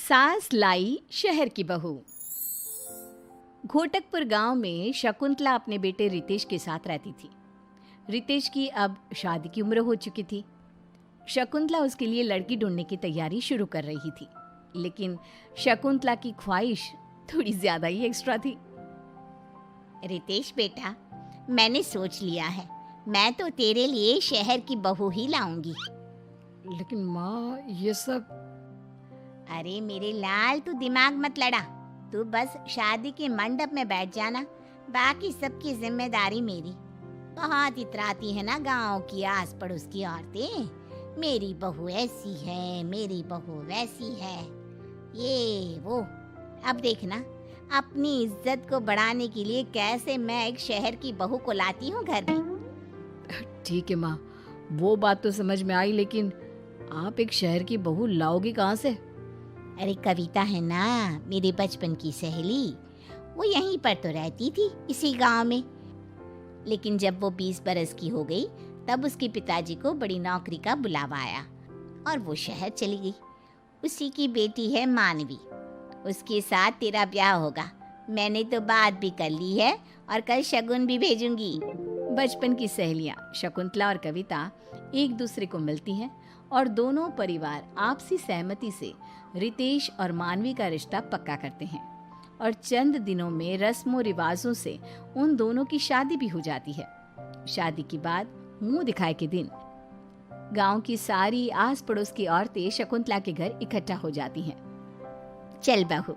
सास लाई शहर की बहू। घोटकपुर गांव में शकुंतला अपने बेटे रितेश के साथ रहती थी। रितेश की अब शादी की उम्र हो चुकी थी। शकुंतला उसके लिए लड़की ढूंढने की तैयारी शुरू कर रही थी, लेकिन शकुंतला की ख्वाहिश थोड़ी ज्यादा ही एक्स्ट्रा थी। रितेश बेटा, मैंने सोच लिया है, मैं तो तेरे लिए शहर की बहू ही लाऊंगी। लेकिन माँ, ये सब। अरे मेरे लाल, तू दिमाग मत लड़ा। तू बस शादी के मंडप में बैठ जाना, बाकी सबकी जिम्मेदारी मेरी। बहुत इतराती है ना गांव की आस पड़ोस की औरतें, मेरी बहू ऐसी है, मेरी बहू वैसी है, ये वो। अब देखना, अपनी इज्जत को बढ़ाने के लिए कैसे मैं एक शहर की बहू को लाती हूँ घर में। ठीक है माँ, वो बात तो समझ में आई, लेकिन आप एक शहर की बहू लाओगी कहाँ से? अरे कविता है ना, मेरे बचपन की सहेली, वो यहीं पर तो रहती थी, इसी गांव में। लेकिन जब वो 20 बरस की हो गई, तब उसके पिताजी को बड़ी नौकरी का बुलावा आया और वो शहर चली गई। उसी की बेटी है मानवी, उसके साथ तेरा ब्याह होगा। मैंने तो बात भी कर ली है और कल शगुन भी भेजूंगी। बचपन की सहेलियां शकुंतला और कविता एक दूसरे को मिलती हैं और दोनों परिवार आपसी सहमति से रितेश और मानवी का रिश्ता पक्का करते हैं और चंद दिनों में रस्मों रिवाजों से उन दोनों की शादी भी हो जाती है। शादी के बाद मुंह दिखाए के दिन गांव की सारी आस पड़ोस की औरतें शकुंतला के घर इकट्ठा हो जाती हैं। चल बहू,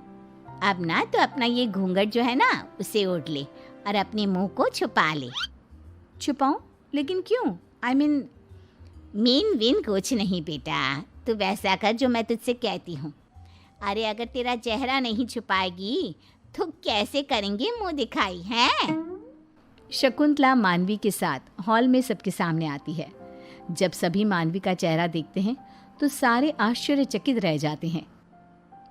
अब ना तो अपना ये घूंघट जो है ना, उसे ओढ़ ले और अपने मुंह को छुपा ले। छुपाऊं? लेकिन क्यों? मीन विन कुछ नहीं बेटा, तू वैसा कर जो मैं तुझसे कहती हूँ। अरे अगर तेरा चेहरा नहीं छुपाएगी तो कैसे करेंगे मुंह दिखाई है? शकुंतला मानवी के साथ हॉल में सबके सामने आती है। जब सभी मानवी का चेहरा देखते हैं तो सारे आश्चर्यचकित रह जाते हैं।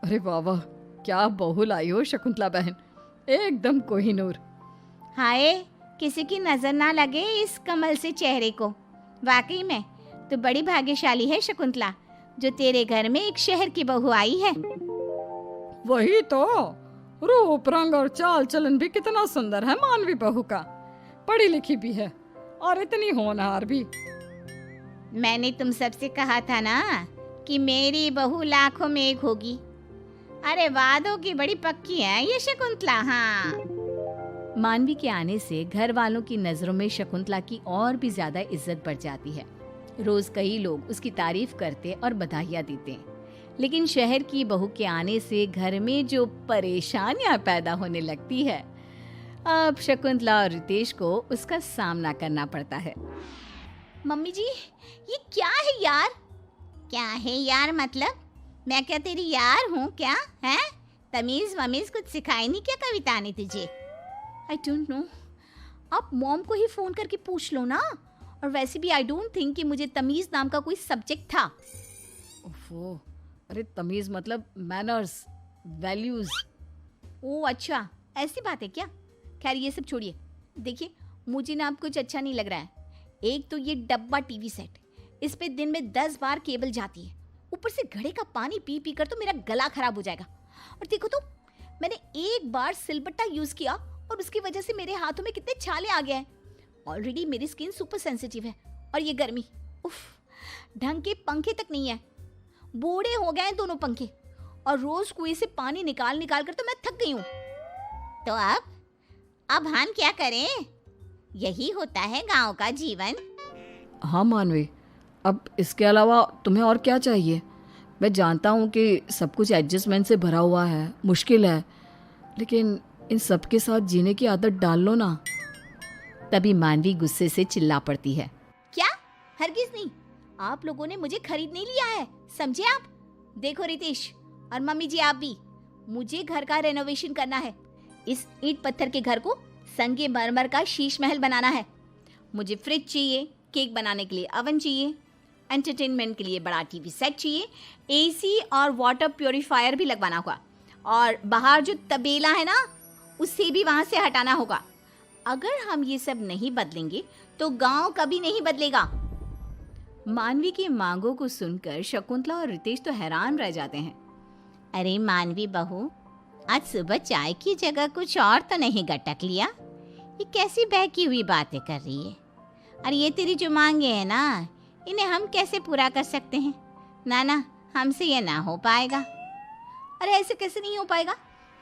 अरे वाह वाह, क्या बहू लाई हो शकुंतला बहन, एकदम कोहिनूर। हाय, किसी की नजर ना लगे इस कमल से चेहरे को। वाकई में तो बड़ी भाग्यशाली है शकुंतला, जो तेरे घर में एक शहर की बहू आई है। वही तो, रूप रंग और चाल चलन भी कितना सुंदर है मानवी बहू का। पढ़ी लिखी भी है और इतनी होनहार भी। मैंने तुम सबसे कहा था ना कि मेरी बहू लाखों में एक होगी। अरे वादों की बड़ी पक्की है ये शकुंतला। हाँ, मानवी के आने से घर वालों की नजरों में शकुंतला की और भी ज्यादा इज्जत बढ़ जाती है। रोज कई लोग उसकी तारीफ करते और बधाइयाँ देते हैं, लेकिन शहर की बहू के आने से घर में जो परेशानियां पैदा होने लगती है, अब शकुंतला और रितेश को उसका सामना करना पड़ता है। मम्मी जी, ये क्या है यार? क्या है यार मतलब? मैं क्या तेरी यार हूँ क्या? है तमीज वमीज कुछ सिखाई नहीं क्या कविता ने तुझे? आई डोंट नो, आप मॉम को ही फोन करके पूछ लो ना। और वैसे भी आई डोंट थिंक कि मुझे तमीज नाम का कोई सब्जेक्ट था। ओफो, अरे तमीज मतलब मैनर्स, वैल्यूज। ओह अच्छा, ऐसी बात है क्या? खैर ये सब छोड़िए। देखिए, मुझे ना अब कुछ अच्छा नहीं लग रहा है। एक तो ये डब्बा टीवी सेट, इस पे दिन में 10 बार केबल जाती है, ऊपर से घड़े का पानी पी पी कर तो मेरा गला खराब हो जाएगा। और देखो तो, मैंने एक बार सिलबट्टा यूज किया और उसकी वजह से मेरे हाथों में कितने छाले आ गए हैं। ऑलरेडी मेरी स्किन सुपर सेंसिटिव है और ये गर्मी, उफ, ढंग के पंखे तक नहीं है। बूढ़े हो गए हैं दोनों पंखे और रोज कुएं से पानी निकाल निकाल कर तो मैं थक गई हूँ। तो अब हम क्या करें? यही होता है गांव का जीवन। हाँ मानवी, अब इसके अलावा तुम्हें और क्या चाहिए? मैं जानता हूँ कि सब कुछ एडजस्टमेंट से भरा हुआ है, मुश्किल है, लेकिन इन सब के साथ जीने की आदत डाल लो ना। तभी मानवी गुस्से से चिल्ला पड़ती है। क्या? हरगिज नहीं, आप लोगों ने मुझे खरीद नहीं लिया है, समझे आप? देखो रितेश और मम्मी जी, आप भी, मुझे घर का रेनोवेशन करना है। इस ईंट पत्थर के घर को संगे मरमर का शीश महल बनाना है। मुझे फ्रिज चाहिए, केक बनाने के लिए ओवन चाहिए, एंटरटेनमेंट के लिए बड़ा टीवी सेट चाहिए, एसी और वाटर प्योरीफायर भी लगवाना होगा, और बाहर जो तबेला है ना, उसे भी वहां से हटाना होगा। अगर हम ये सब नहीं बदलेंगे तो गांव कभी नहीं बदलेगा। मानवी की मांगों को सुनकर शकुंतला और रितेश तो हैरान रह जाते हैं। अरे मानवी बहू, आज सुबह चाय की जगह कुछ और तो नहीं गटक लिया? ये कैसी बहकी हुई बातें कर रही है? और ये तेरी जो मांगे हैं ना, इन्हें हम कैसे पूरा कर सकते हैं? ना, हमसे ये ना हो पाएगा। अरे ऐसे कैसे नहीं हो पाएगा?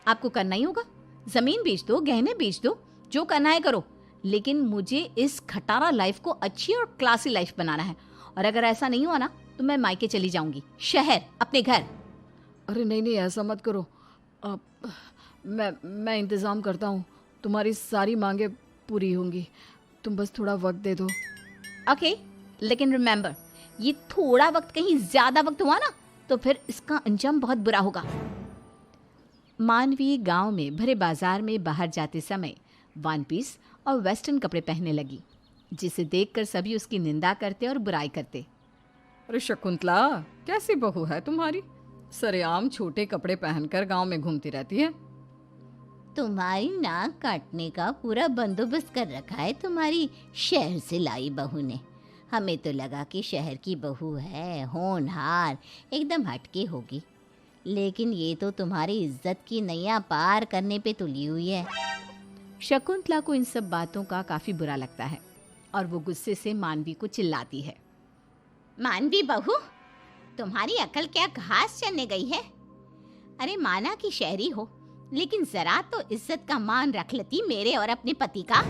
आपको करना ही होगा। जमीन बेच दो, गहने बेच दो, जो करना है करो, लेकिन मुझे इस खटारा लाइफ को अच्छी और क्लासी लाइफ बनाना है। और अगर ऐसा नहीं हुआ ना तो मैं मायके चली जाऊंगी, शहर, अपने घर। अरे नहीं, ऐसा मत करो। अब मैं इंतज़ाम करता हूँ, तुम्हारी सारी मांगे पूरी होंगी। तुम बस थोड़ा वक्त दे दो। ओके, लेकिन रिमेंबर, ये थोड़ा वक्त कहीं ज्यादा वक्त हुआ ना तो फिर इसका अंजाम बहुत बुरा होगा। मानवी गांव में भरे बाजार में बाहर जाते समय वन पीस और वेस्टर्न कपड़े पहनने लगी, जिसे देखकर सभी उसकी निंदा करते और बुराई करते। अरे शकुंतला, कैसी बहू है तुम्हारी? सरेआम छोटे कपड़े पहनकर गांव में घूमती रहती है। तुम्हारी नाक काटने का पूरा बंदोबस्त कर रखा है तुम्हारी शहर से लाई बहू ने। हमें तो लगा कि शहर की बहू है, होनहार, एकदम हटके होगी, लेकिन ये तो तुम्हारी इज्जत की नैया पार करने पे तुली हुई है। शकुंतला को इन सब बातों का काफी बुरा लगता है और वो गुस्से से मानवी को चिल्लाती है। मानवी बहू, तुम्हारी अकल क्या घास चरने गई है? अरे माना कि शहरी हो, लेकिन जरा तो इज्जत का मान रख लेती मेरे और अपने पति का।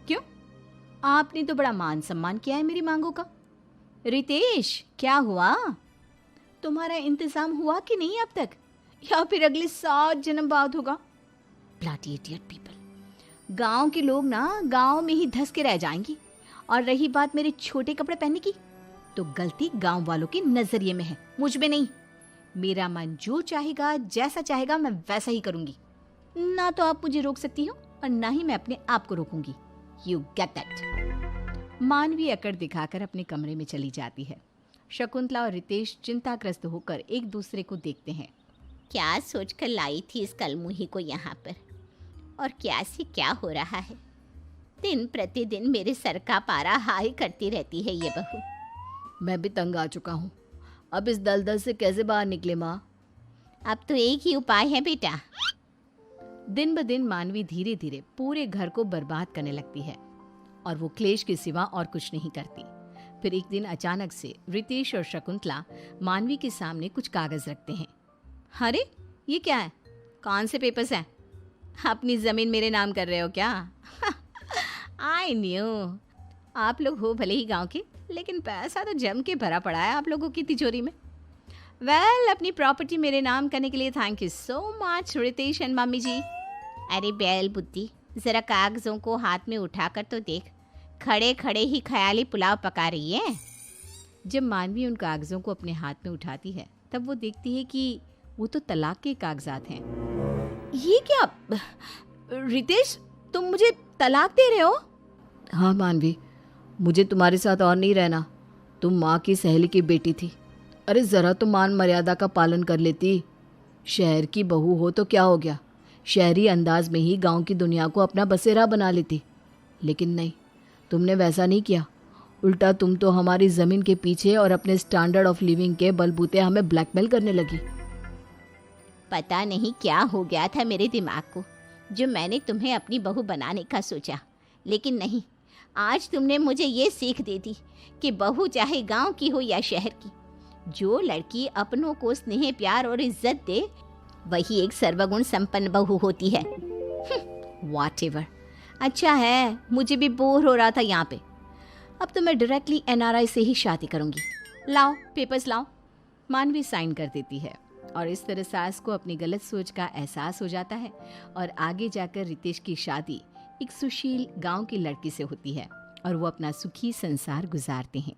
क्यों? आपने तो बड़ा मान सम्मान किया है मेरी मांगों का। रितेश, क्या हुआ? तुम्हारा इंतजाम हुआ कि नहीं अब तक, या फिर अगले 7 जन्म बाद होगा? Bloody idiot people. गांव के लोग ना गांव में ही धस के रह जाएंगी। और रही बात मेरे छोटे कपड़े पहनने की, तो गलती गांव वालों के नजरिए में है, मुझ में नहीं। मेरा मन जो चाहेगा, जैसा चाहेगा, मैं वैसा ही करूंगी। ना तो आप मुझे रोक सकती हो और ना ही मैं अपने आप को रोकूंगी। You get that. मानवी अकड़ दिखाकर अपने कमरे में चली जाती है। शकुंतला और रितेश चिंताग्रस्त होकर एक दूसरे को देखते हैं। क्या सोचकर लाई थी इस कलमुही को यहाँ पर, और क्या से क्या हो रहा है? दिन प्रतिदिन मेरे सर का पारा हाई करती रहती है ये बहू। मैं भी तंग आ चुका हूँ। अब इस दलदल से कैसे बाहर निकले माँ? अब तो एक ही उपाय है बेटा। दिन ब दिन मानवी धीरे धीरे पूरे घर को बर्बाद करने लगती है और वो क्लेश के सिवा और कुछ नहीं करती। फिर एक दिन अचानक से रितेश और शकुंतला मानवी के सामने कुछ कागज रखते हैं। अरे ये क्या है? कौन से पेपर्स हैं? अपनी जमीन मेरे नाम कर रहे हो क्या? I knew. आप लोग हो भले ही गांव के, लेकिन पैसा तो जम के भरा पड़ा है आप लोगों की तिजोरी में। वेल, अपनी प्रॉपर्टी मेरे नाम करने के लिए thank you so much Ritesh and mummy ji. अरे बैल बुद्धि, जरा कागजों को हाथ में उठाकर तो देख, खड़े खड़े ही ख्याली पुलाव पका रही है। जब मानवी उन कागजों को अपने हाथ में उठाती है तब वो देखती है कि वो तो तलाक के कागजात हैं। ये क्या? रितेश, तुम मुझे तलाक दे रहे हो? हाँ मानवी, मुझे तुम्हारे साथ और नहीं रहना। तुम माँ की सहेली की बेटी थी। अरे ज़रा तो मान मर्यादा का पालन कर लेती। शहर की बहू हो तो क्या हो गया, शहरी अंदाज में ही गांव की दुनिया को अपना बसेरा बना लेती। लेकिन नहीं, तुमने वैसा नहीं किया। उल्टा तुम तो हमारी ज़मीन के पीछे और अपने स्टैंडर्ड ऑफ लिविंग के बलबूते हमें ब्लैकमेल करने लगी। पता नहीं क्या हो गया था मेरे दिमाग को, जो मैंने तुम्हें अपनी बहू बनाने का सोचा। लेकिन नहीं, आज तुमने मुझे ये सीख दे दी कि बहू चाहे गांव की हो या शहर की, जो लड़की अपनों को स्नेह, प्यार और इज्जत दे, वही एक सर्वगुण संपन्न बहू होती है। व्हाटएवर। अच्छा है, मुझे भी बोर हो रहा था यहाँ पे। अब तो मैं डायरेक्टली एनआरआई से ही शादी करूंगी। लाओ पेपर्स लाओ। मानवी साइन कर देती है और इस तरह सास को अपनी गलत सोच का एहसास हो जाता है और आगे जाकर रितेश की शादी एक सुशील गांव की लड़की से होती है और वो अपना सुखी संसार गुजारते हैं।